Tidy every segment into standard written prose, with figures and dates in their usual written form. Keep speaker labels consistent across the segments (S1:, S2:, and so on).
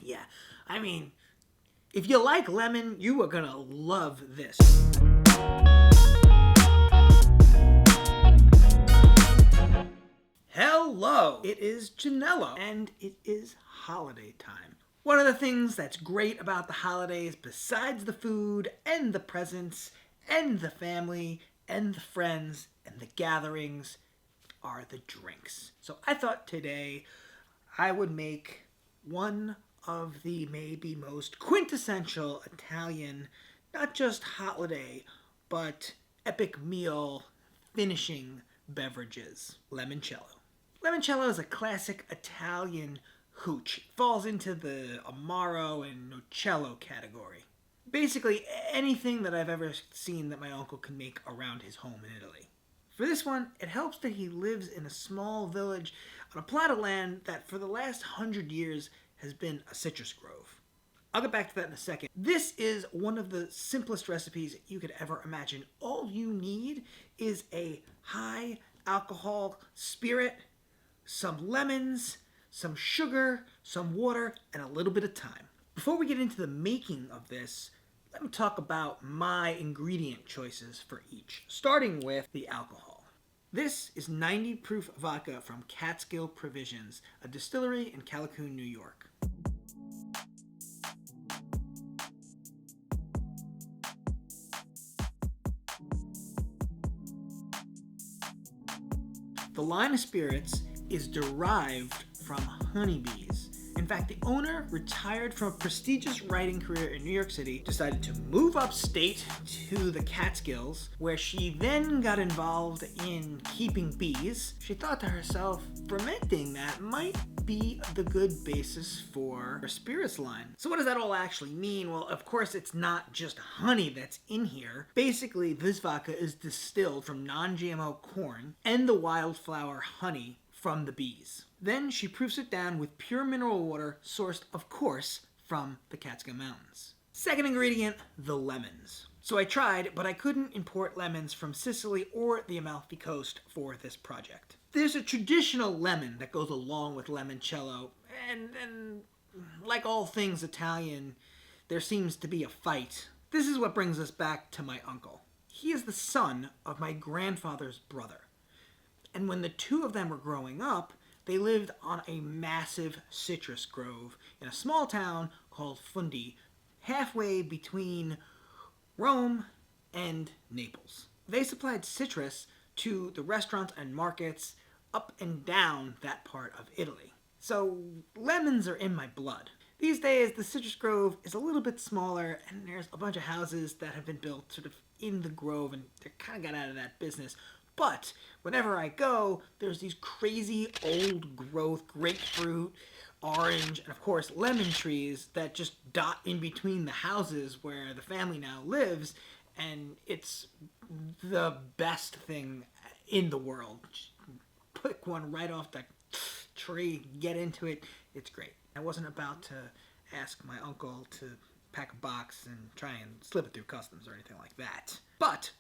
S1: Yeah, I mean, if you like lemon, you are gonna love this. Hello! It is Janello, and it is holiday time. One of the things that's great about the holidays, besides the food and the presents and the family and the friends and the gatherings, are the drinks. So I thought today I would make one of the maybe most quintessential Italian, not just holiday, but epic meal finishing beverages, limoncello. Limoncello is a classic Italian hooch. It falls into the Amaro and Nocello category. Basically anything that I've ever seen that my uncle can make around his home in Italy. For this one, it helps that he lives in a small village on a plot of land that for the last 100 years has been a citrus grove. I'll get back to that in a second. This is one of the simplest recipes you could ever imagine. All you need is a high alcohol spirit, some lemons, some sugar, some water, and a little bit of thyme. Before we get into the making of this, let me talk about my ingredient choices for each, starting with the alcohol. This is 90 proof vodka from Catskill Provisions, a distillery in Callicoon, New York. The line of spirits is derived from honeybees. In fact, the owner retired from a prestigious writing career in New York City, decided to move upstate to the Catskills, where she then got involved in keeping bees. She thought to herself, fermenting that might be the good basis for her spirits line. So what does that all actually mean? Well, of course, it's not just honey that's in here. Basically, this vodka is distilled from non-GMO corn and the wildflower honey from the bees. Then she proofs it down with pure mineral water sourced, of course, from the Catskill Mountains. Second ingredient, the lemons. So I tried, but I couldn't import lemons from Sicily or the Amalfi Coast for this project. There's a traditional lemon that goes along with limoncello, and like all things Italian, there seems to be a fight. This is what brings us back to my uncle. He is the son of my grandfather's brother. And when the two of them were growing up, they lived on a massive citrus grove in a small town called Fundi, halfway between Rome and Naples. They supplied citrus to the restaurants and markets up and down that part of Italy. So lemons are in my blood. These days, the citrus grove is a little bit smaller, and there's a bunch of houses that have been built sort of in the grove, and they kind of got out of that business. But whenever I go, there's these crazy old growth grapefruit, orange, and of course lemon trees that just dot in between the houses where the family now lives, and it's the best thing in the world. Just pick one right off the tree, get into it, it's great. I wasn't about to ask my uncle to pack a box and try and slip it through customs or anything like that. But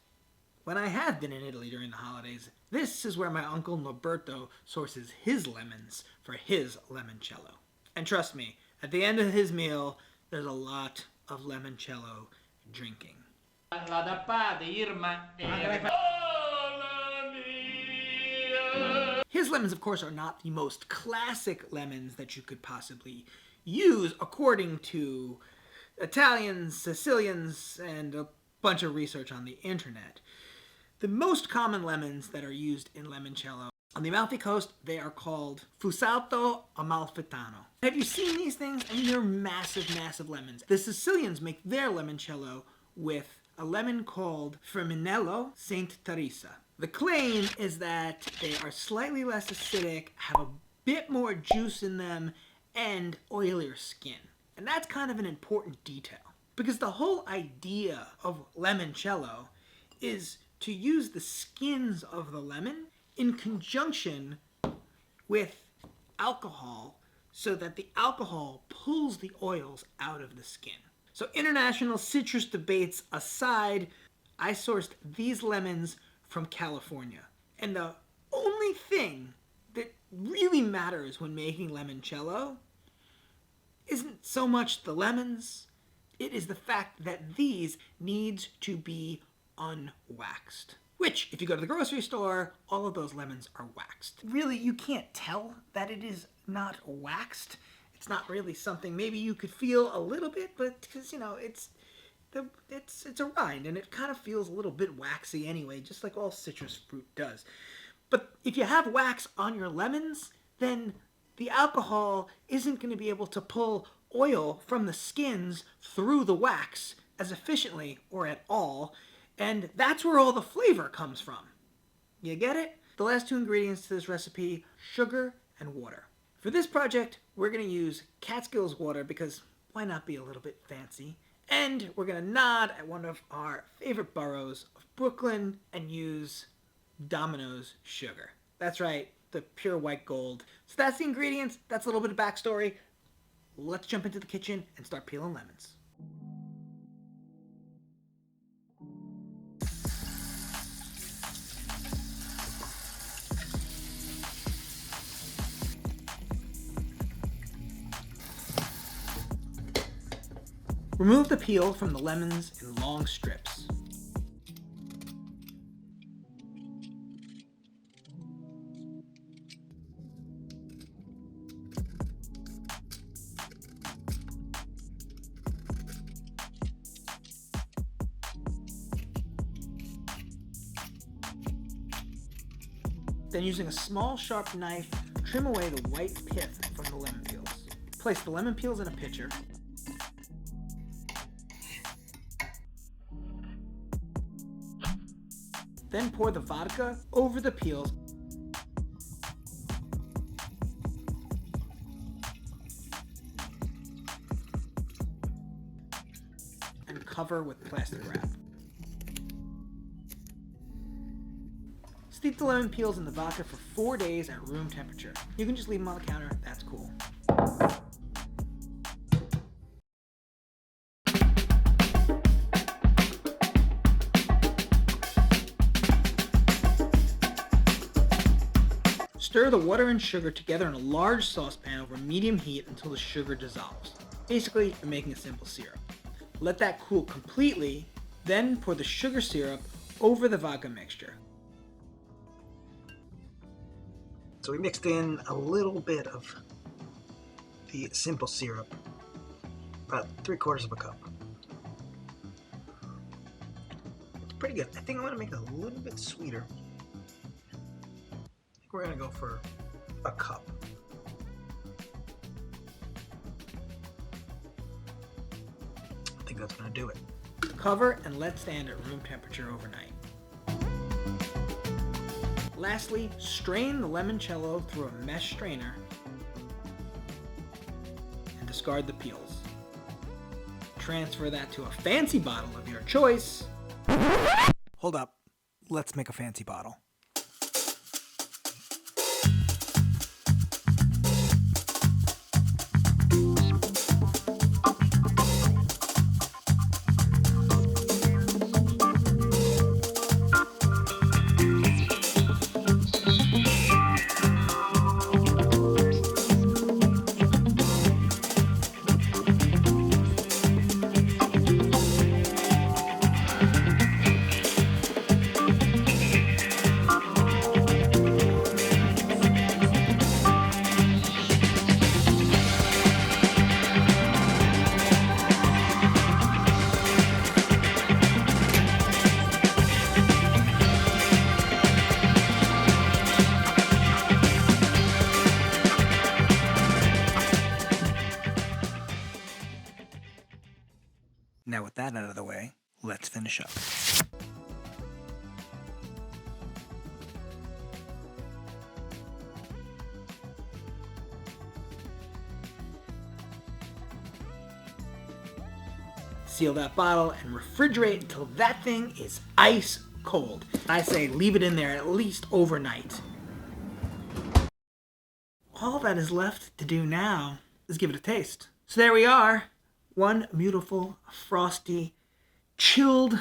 S1: when I have been in Italy during the holidays, this is where my uncle Norberto sources his lemons for his limoncello. And trust me, at the end of his meal, there's a lot of limoncello drinking. His lemons, of course, are not the most classic lemons that you could possibly use, according to Italians, Sicilians, and a bunch of research on the internet. The most common lemons that are used in limoncello, on the Amalfi Coast, they are called Fusato Amalfitano. Have you seen these things? I mean, they're massive, massive lemons. The Sicilians make their limoncello with a lemon called Firminello Saint Teresa. The claim is that they are slightly less acidic, have a bit more juice in them, and oilier skin. And that's kind of an important detail, because the whole idea of limoncello is to use the skins of the lemon in conjunction with alcohol so that the alcohol pulls the oils out of the skin. So international citrus debates aside, I sourced these lemons from California. And the only thing that really matters when making limoncello isn't so much the lemons, it is the fact that these need to be unwaxed. Which, if you go to the grocery store, all of those lemons are waxed. Really, you can't tell that it is not waxed. It's not really something, maybe you could feel a little bit, but because, you know, it's a rind, and it kind of feels a little bit waxy anyway, just like all citrus fruit does. But if you have wax on your lemons, then the alcohol isn't going to be able to pull oil from the skins through the wax as efficiently or at all, and that's where all the flavor comes from. You get it? The last two ingredients to this recipe, sugar and water. For this project, we're going to use Catskills water because why not be a little bit fancy? And we're going to nod at one of our favorite boroughs of Brooklyn and use Domino's sugar. That's right, the pure white gold. So that's the ingredients. That's a little bit of backstory. Let's jump into the kitchen and start peeling lemons. Remove the peel from the lemons in long strips. Then using a small sharp knife, trim away the white pith from the lemon peels. Place the lemon peels in a pitcher. Then pour the vodka over the peels and cover with plastic wrap. Steep the lemon peels in the vodka for 4 days at room temperature. You can just leave them on the counter, that's cool. Stir the water and sugar together in a large saucepan over medium heat until the sugar dissolves. Basically, you're making a simple syrup. Let that cool completely, then pour the sugar syrup over the vodka mixture. So we mixed in a little bit of the simple syrup, about 3/4 of a cup. It's pretty good. I think I'm gonna make it a little bit sweeter. I think we're gonna go for a cup. I think that's gonna do it. Cover and let stand at room temperature overnight. Lastly, strain the limoncello through a mesh strainer and discard the peels. Transfer that to a fancy bottle of your choice. Hold up, let's make a fancy bottle. Now with that out of the way, let's finish up. Seal that bottle and refrigerate until that thing is ice cold. I say leave it in there at least overnight. All that is left to do now is give it a taste. So there we are. One beautiful, frosty, chilled,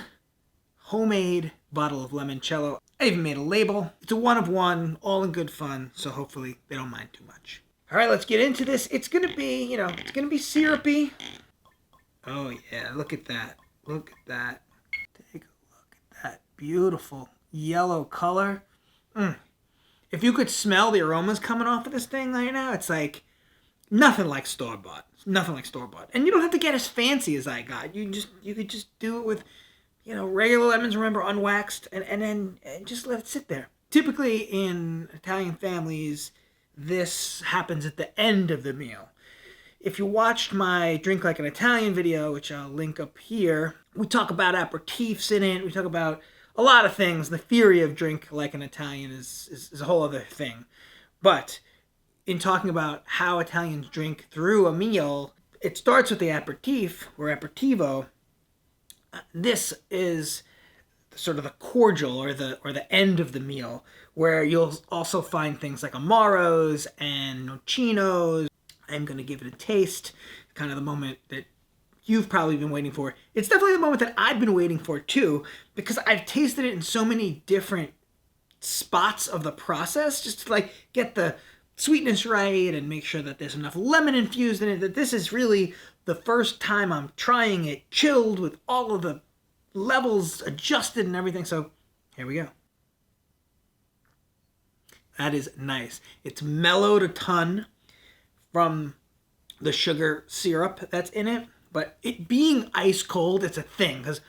S1: homemade bottle of limoncello. I even made a label. It's a one of one, all in good fun, so hopefully they don't mind too much. All right, let's get into this. It's going to be, it's going to be syrupy. Oh, yeah, look at that. Look at that. Take a look at that beautiful yellow color. If you could smell the aromas coming off of this thing right now, it's like nothing like store-bought. Nothing like store-bought. And you don't have to get as fancy as I got. You could just do it with, regular lemons, remember, unwaxed, and then just let it sit there. Typically in Italian families, this happens at the end of the meal. If you watched my Drink Like an Italian video, which I'll link up here, we talk about aperitifs in it. We talk about a lot of things. The theory of Drink Like an Italian is a whole other thing. But in talking about how Italians drink through a meal, it starts with the aperitif, or aperitivo. This is sort of the cordial, or the end of the meal, where you'll also find things like amaros and noccinos. I'm going to give it a taste, kind of the moment that you've probably been waiting for. It's definitely the moment that I've been waiting for too, because I've tasted it in so many different spots of the process, just to like get the sweetness right and make sure that there's enough lemon infused in it, that this is really the first time I'm trying it chilled with all of the levels adjusted and everything. So here we go. That is nice. It's mellowed a ton from the sugar syrup that's in it, but it being ice cold, it's a thing, because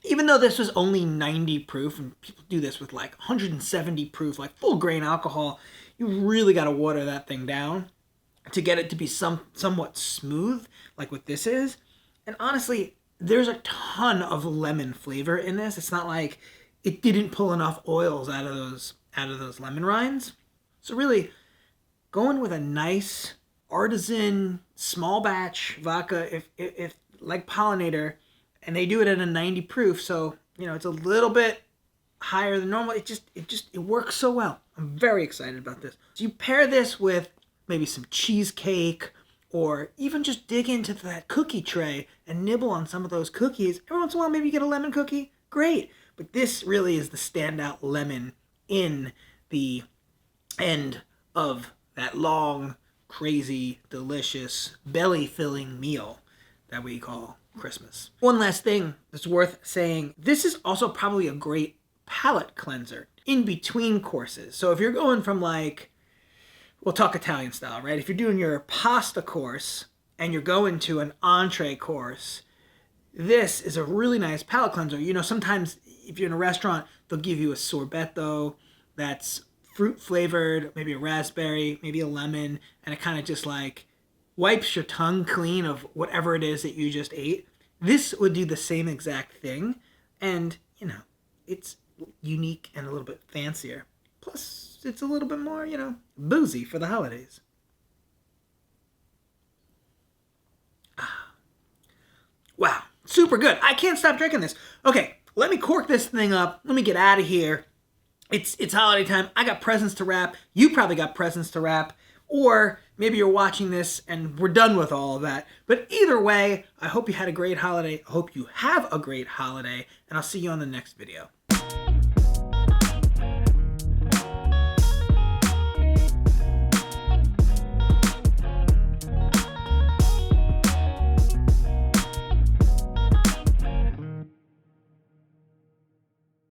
S1: even though this was only 90 proof, and people do this with like 170 proof, like full grain alcohol, you really got to water that thing down to get it to be somewhat smooth, like what this is. And honestly, there's a ton of lemon flavor in this. It's not like it didn't pull enough oils out of those lemon rinds. So really, going with a nice artisan small batch vodka, if like Pollinator, and they do it at a 90 proof, so it's a little bit higher than normal. It works so well. I'm very excited about this. So you pair this with maybe some cheesecake, or even just dig into that cookie tray and nibble on some of those cookies. Every once in a while, maybe you get a lemon cookie. Great. But this really is the standout lemon in the end of that long, crazy, delicious, belly-filling meal that we call Christmas. One last thing that's worth saying, this is also probably a great palate cleanser in between courses. So if you're going from we'll talk Italian style, right? If you're doing your pasta course and you're going to an entree course, this is a really nice palate cleanser. Sometimes if you're in a restaurant, they'll give you a sorbetto that's fruit flavored, maybe a raspberry, maybe a lemon, and it kind of just wipes your tongue clean of whatever it is that you just ate. This would do the same exact thing, and it's unique and a little bit fancier. Plus, it's a little bit more, boozy for the holidays. Wow, super good. I can't stop drinking this. Okay, let me cork this thing up. Let me get out of here. It's holiday time. I got presents to wrap. You probably got presents to wrap. Or maybe you're watching this and we're done with all of that. But either way, I hope you had a great holiday. I hope you have a great holiday. And I'll see you on the next video.